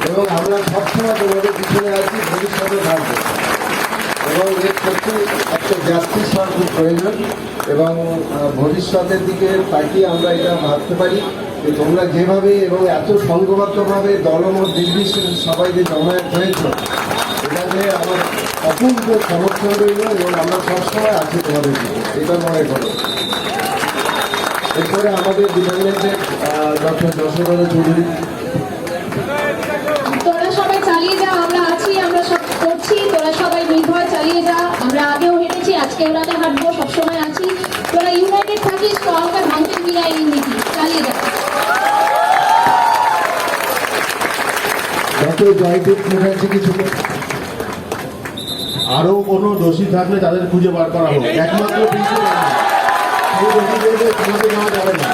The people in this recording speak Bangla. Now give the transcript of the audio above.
এবং আমরা সবসময় তোমাদের পিছনে আছি, ভবিষ্যতে থাকবো। এবং এর সত্যি একটা জাস্টিস হওয়ার খুব প্রয়োজন এবং ভবিষ্যতের দিকে তাকিয়ে আমরা এটা ভাবতে পারি যে তোমরা যেভাবে এবং এত সংঘবদ্ধভাবে দলমত নির্বিশেষে সবাই যে জমায়েত হয়েছ, এটাতে আমার অপূর্ব সমর্থন রইল এবং আমরা সবসময় আছি তোমাদের দিকে, এটা মনে করো। এরপরে আমাদের ডিপার্টমেন্টের ডক্টর যশোধর চৌধুরী। তোরা সবাই চালিয়ে যা, আমরা আছি, আমরা সব করছি, তোরা সবাই নির্ভয় চালিয়ে যা। আমরা আগেও হেঁটেছি, আজকেও রাতে হাঁটবো, সবসময় আছি। তোরা ইউনাইটেড থাকিস, কাউকে ভাঙতে মিলাই নীতি চালিয়ে যা। ডক্টর জয়দীপ মুখার্জি কিছু আরো কোনো দোষী থাকলে তাদের খুঁজে বার করা হোক, একমাত্র সমাজে নেওয়া যাবে না।